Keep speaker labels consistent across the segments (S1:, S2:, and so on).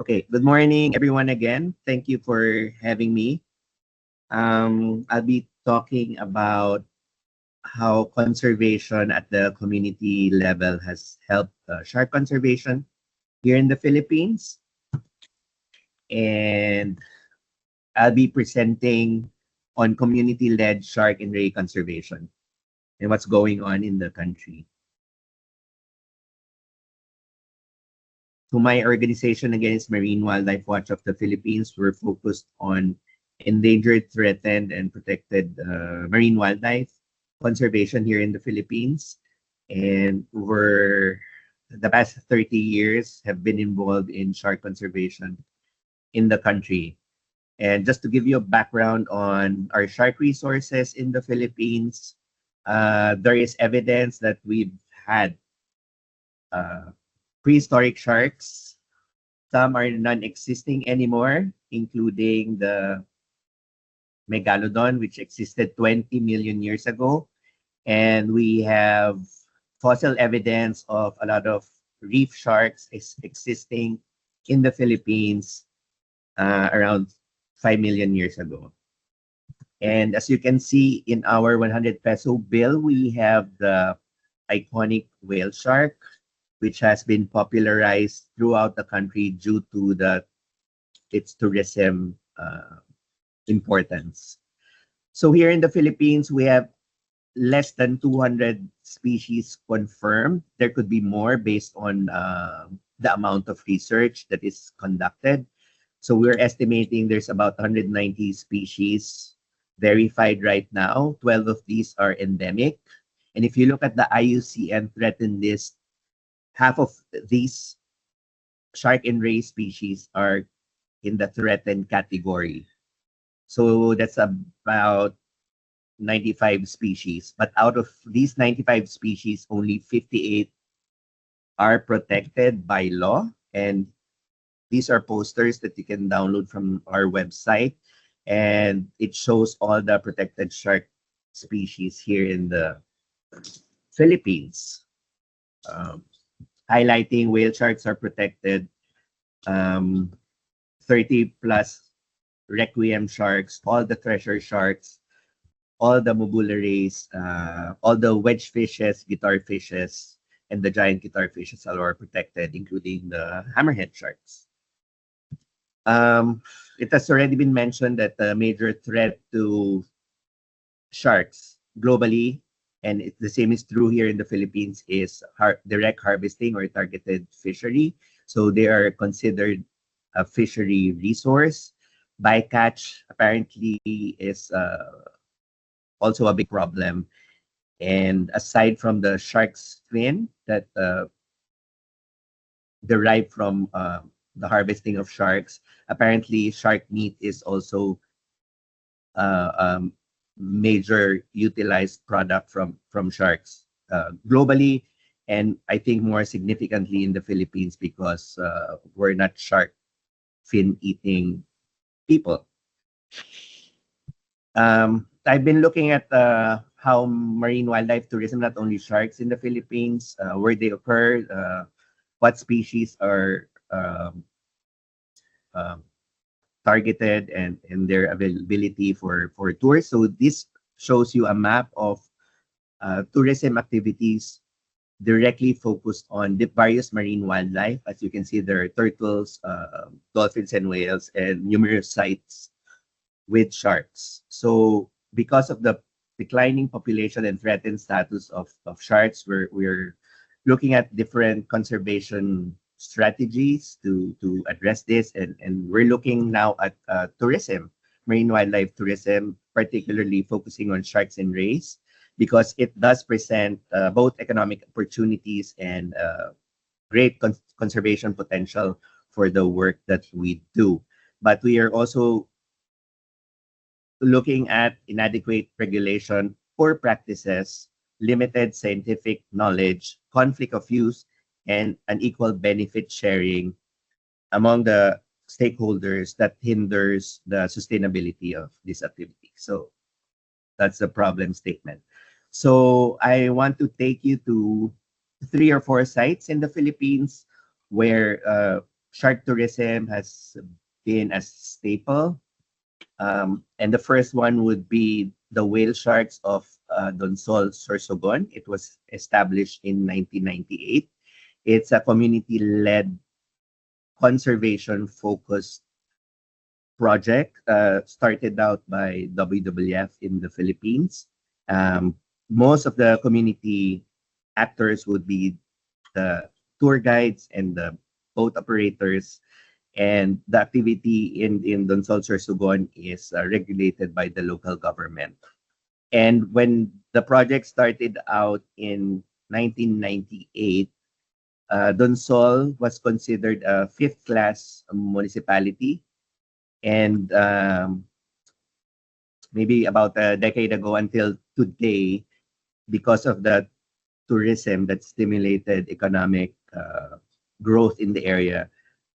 S1: Okay, good morning, everyone again. Thank you for having me. I'll be talking about how conservation at the community level has helped shark conservation here in the Philippines. And I'll be presenting on community-led shark and ray conservation and what's going on in the country. So my organization against Marine Wildlife Watch of the Philippines, we're focused on endangered, threatened, and protected marine wildlife conservation here in the Philippines. And over the past 30 years have been involved in shark conservation in the country. And just to give you a background on our shark resources in the Philippines, there is evidence that we've had uh, prehistoric sharks. Some are non-existing anymore, including the megalodon, which existed 20 million years ago. And we have fossil evidence of a lot of reef sharks existing in the Philippines around 5 million years ago. And as you can see in our 100 peso bill, we have the iconic whale shark, which has been popularized throughout the country due to its tourism importance. So here in the Philippines, we have less than 200 species confirmed. There could be more based on the amount of research that is conducted. So we're estimating there's about 190 species verified right now. 12 of these are endemic. And if you look at the IUCN threatened list, half of these shark and ray species are in the threatened category. So that's about 95 species. But out of these 95 species, only 58 are protected by law. And these are posters that you can download from our website. And it shows all the protected shark species here in the Philippines. Highlighting whale sharks are protected, 30 plus requiem sharks, all the treasure sharks, all the mobularies, all the wedge fishes, guitar fishes, and the giant guitar fishes are protected, including the hammerhead sharks. It has already been mentioned that the major threat to sharks globally, and the same is true here in the Philippines, is direct harvesting or targeted fishery. So they are considered a fishery resource. Bycatch apparently is also a big problem. And aside from the shark's fin that derive from the harvesting of sharks, apparently shark meat is also major utilized product from sharks globally, and I think more significantly in the Philippines because we're not shark fin eating people. I've been looking at how marine wildlife tourism, not only sharks in the Philippines, where they occur, what species are targeted, and their availability for tours. So this shows you a map of tourism activities directly focused on the various marine wildlife. As you can see, there are turtles, dolphins and whales, and numerous sites with sharks. So because of the declining population and threatened status of sharks, we're looking at different conservation strategies to address this, and we're looking now at tourism, marine wildlife tourism, particularly focusing on sharks and rays, because it does present both economic opportunities and great conservation potential for the work that we do. But we are also looking at inadequate regulation, poor practices, limited scientific knowledge, conflict of use, and unequal benefit sharing among the stakeholders that hinders the sustainability of this activity. So that's the problem statement. So I want to take you to 3 or 4 sites in the Philippines where shark tourism has been a staple. And the first one would be the whale sharks of Donsol, Sorsogon. It was established in 1998. It's a community-led conservation-focused project started out by WWF in the Philippines. Most of the community actors would be the tour guides and the boat operators, and the activity in Donsol Sorsogon is regulated by the local government. And when the project started out in 1998, Donsol was considered a fifth-class municipality, and maybe about a decade ago until today, because of the tourism that stimulated economic growth in the area,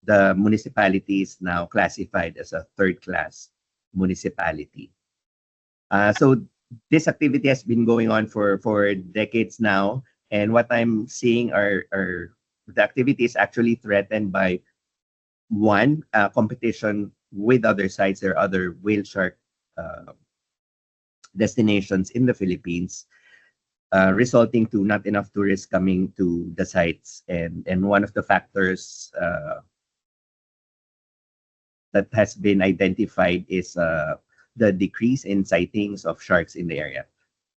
S1: the municipality is now classified as a third-class municipality. So this activity has been going on for decades now, and what I'm seeing are the activity is actually threatened by one, competition with other sites. There are other whale shark destinations in the Philippines, resulting to not enough tourists coming to the sites, and one of the factors that has been identified is the decrease in sightings of sharks in the area.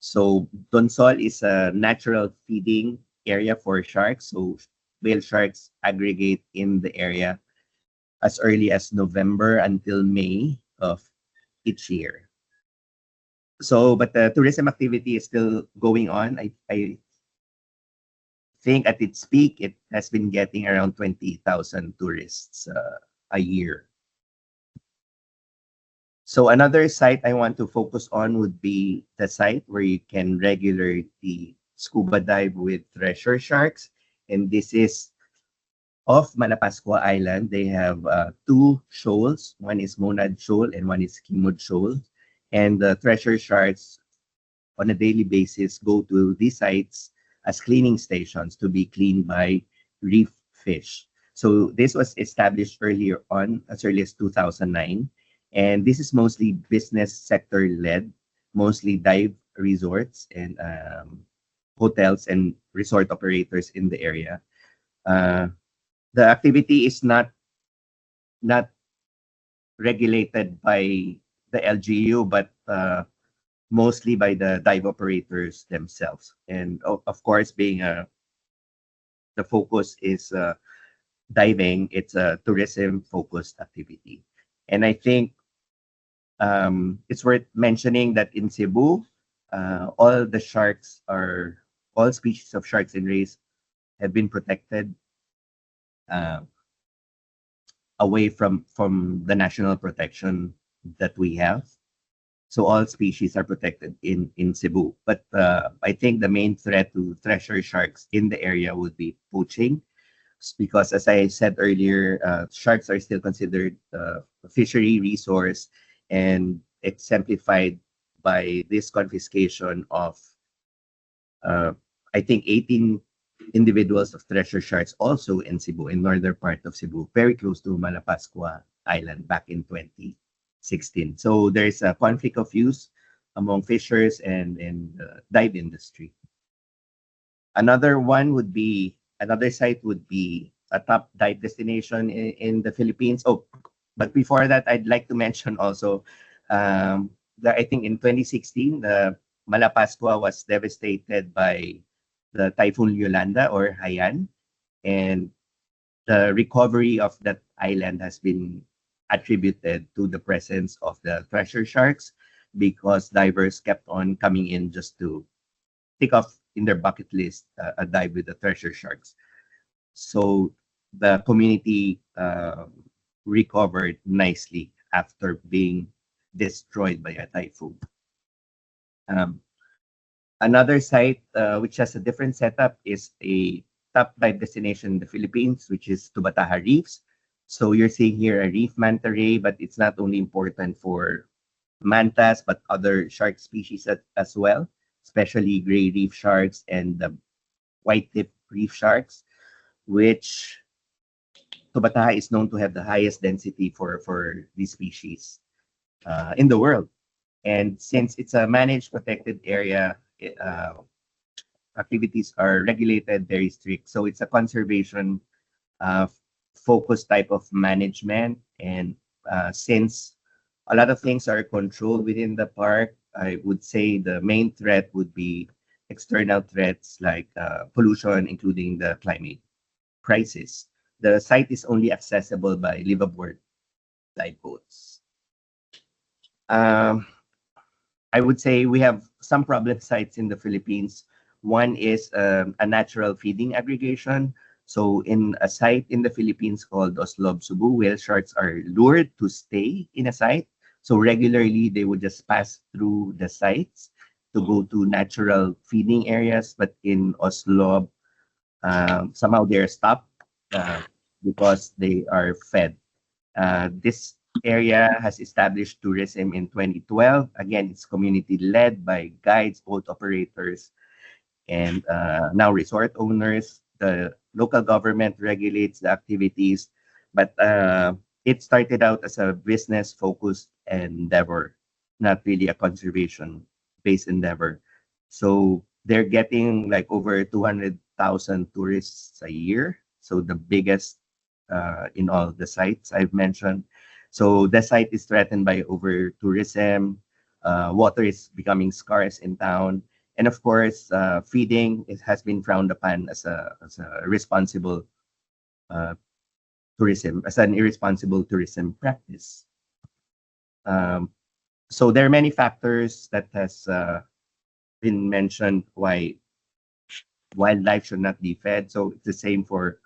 S1: So Donsol is a natural feeding area for sharks. So whale sharks aggregate in the area as early as November until May of each year. So, but the tourism activity is still going on. I think at its peak, it has been getting around 20,000 tourists a year. So another site I want to focus on would be the site where you can regularly scuba dive with treasure sharks. And this is off Malapascua Island. They have two shoals. One is Monad Shoal and one is Kimud Shoal. And the treasure sharks on a daily basis go to these sites as cleaning stations to be cleaned by reef fish. So this was established earlier on, as early as 2009. And this is mostly business sector led, mostly dive resorts and hotels and resort operators in the area. The activity is not regulated by the LGU, but mostly by the dive operators themselves. And of course, being the focus is diving, it's a tourism focused activity. And I think it's worth mentioning that in Cebu, all species of sharks and rays have been protected away from the national protection that we have. So all species are protected in Cebu. But I think the main threat to treasure sharks in the area would be poaching, because as I said earlier, sharks are still considered a fishery resource, and exemplified by this confiscation of I think 18 individuals of treasure sharks also in Cebu, in northern part of Cebu, very close to Malapascua Island back in 2016. So there's a conflict of views among fishers and dive industry. Another site would be a top dive destination in the Philippines. Oh, but before that, I'd like to mention also that I think in 2016, the Malapascua was devastated by the Typhoon Yolanda or Haiyan, and the recovery of that island has been attributed to the presence of the treasure sharks, because divers kept on coming in just to tick off in their bucket list a dive with the treasure sharks. So the community recovered nicely after being destroyed by a typhoon. Another site which has a different setup is a top dive destination in the Philippines, which is Tubataha Reefs. So you're seeing here a reef manta ray, but it's not only important for mantas, but other shark species as well, especially gray reef sharks and the white tip reef sharks, which Tubataha is known to have the highest density for these species in the world. And since it's a managed protected area, activities are regulated very strict. So it's a conservation uh, focused type of management. And since a lot of things are controlled within the park, I would say the main threat would be external threats like pollution, including the climate crisis. The site is only accessible by liveaboard dive boats. Um, I would say we have some problem sites in the Philippines. One is a natural feeding aggregation. So in a site in the Philippines called Oslob, Cebu, whale sharks are lured to stay in a site. So regularly they would just pass through the sites to go to natural feeding areas. But in Oslob, somehow they're stopped because they are fed. This area has established tourism in 2012. Again, it's community led by guides, boat operators, and now resort owners. The local government regulates the activities, but it started out as a business focused endeavor, not really a conservation based endeavor. So they're getting like over 200,000 tourists a year. So the biggest in all the sites I've mentioned. So the site is threatened by over tourism. Water is becoming scarce in town, and of course, feeding has been frowned upon as a responsible uh, tourism, as an irresponsible tourism practice. Um, so there are many factors that has been mentioned why wildlife should not be fed. So it's the same for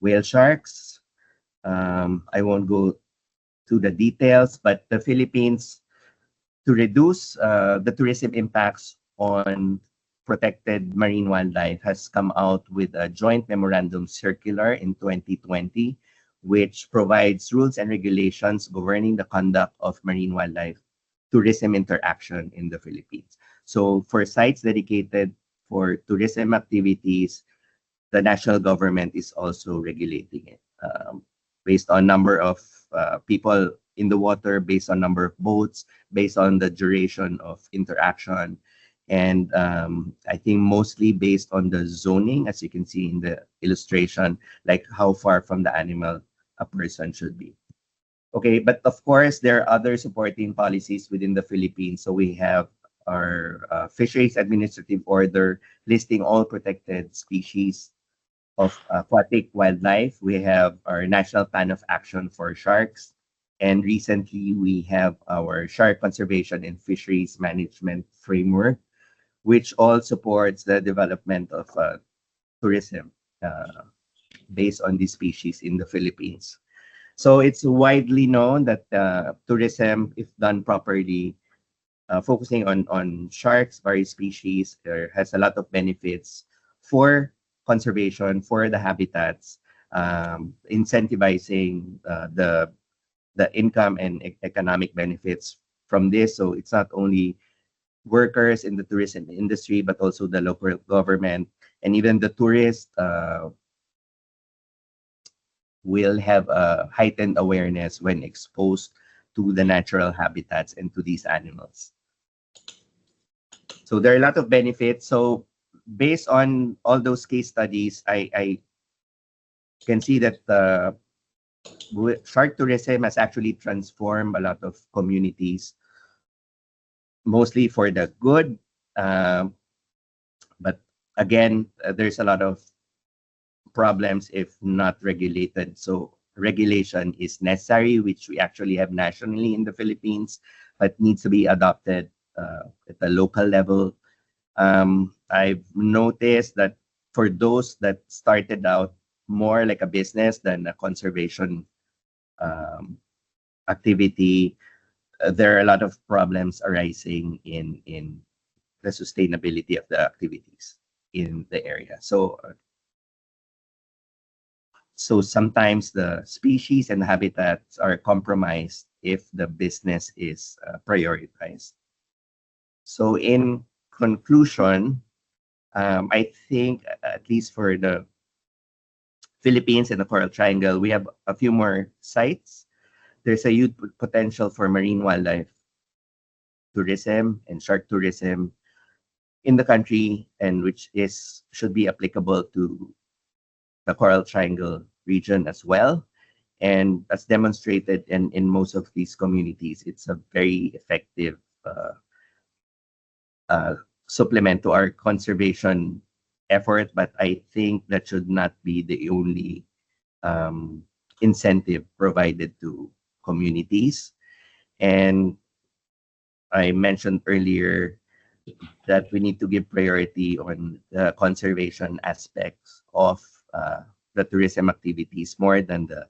S1: whale sharks. I won't go to the details, but the Philippines, to reduce the tourism impacts on protected marine wildlife, has come out with a joint memorandum circular in 2020, which provides rules and regulations governing the conduct of marine wildlife tourism interaction in the Philippines. So for sites dedicated for tourism activities, the national government is also regulating it based on number of people in the water, based on number of boats, based on the duration of interaction, and I think mostly based on the zoning, as you can see in the illustration, like how far from the animal a person should be. Okay, but of course, there are other supporting policies within the Philippines. So we have our Fisheries Administrative Order listing all protected species of aquatic wildlife. We have our National Plan of Action for Sharks. And recently, we have our Shark Conservation and Fisheries Management Framework, which all supports the development of tourism based on these species in the Philippines. So it's widely known that tourism, if done properly, focusing on sharks, various species, has a lot of benefits for conservation, for the habitats, incentivizing the income and economic benefits from this. So it's not only workers in the tourism industry, but also the local government and even the tourists will have a heightened awareness when exposed to the natural habitats and to these animals. So there are a lot of benefits. So based on all those case studies, I can see that shark tourism has actually transformed a lot of communities, mostly for the good. But again, there's a lot of problems if not regulated. So regulation is necessary, which we actually have nationally in the Philippines, but needs to be adopted at the local level. I've noticed that for those that started out more like a business than a conservation activity, there are a lot of problems arising in the sustainability of the activities in the area. So sometimes the species and habitats are compromised if the business is prioritized. So in conclusion, I think at least for the Philippines and the Coral Triangle, we have a few more sites. There's a huge potential for marine wildlife tourism and shark tourism in the country, and which should be applicable to the Coral Triangle region as well. And as demonstrated in most of these communities, it's a very effective supplement to our conservation effort. But I think that should not be the only incentive provided to communities. And I mentioned earlier that we need to give priority on the conservation aspects of the tourism activities more than the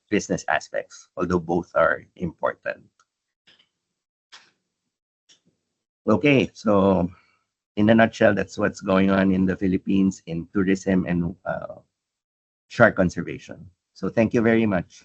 S1: business aspects, although both are important. Okay, so in a nutshell, that's what's going on in the Philippines in tourism and shark conservation. So thank you very much.